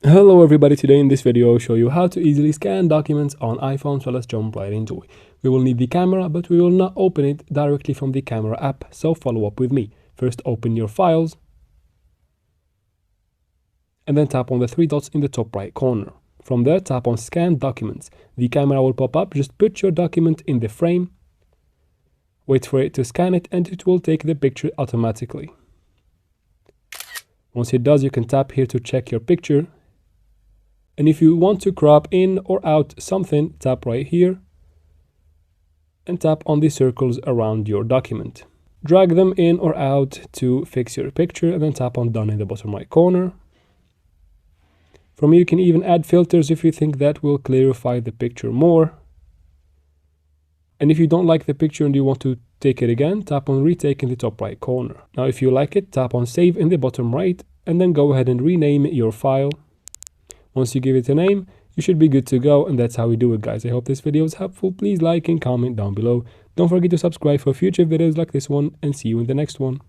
Hello everybody, today in this video I'll show you how to easily scan documents on iPhone, so let's jump right into it. We will need the camera, but we will not open it directly from the camera app, so follow up with me. First open your files and then tap on the three dots in the top right corner. From there tap on scan documents. The camera will pop up, just put your document in the frame, wait for it to scan it and it will take the picture automatically. Once it does, you can tap here to check your picture. And if you want to crop in or out something, tap right here and tap on the circles around your document. Drag them in or out to fix your picture and then tap on done in the bottom right corner. From here you can even add filters if you think that will clarify the picture more. And if you don't like the picture and you want to take it again, tap on retake in the top right corner. Now if you like it, tap on save in the bottom right and then go ahead and rename your file. Once you give it a name, you should be good to go, and that's how we do it, guys. I hope this video was helpful. Please like and comment down below. Don't forget to subscribe for future videos like this one, and see you in the next one.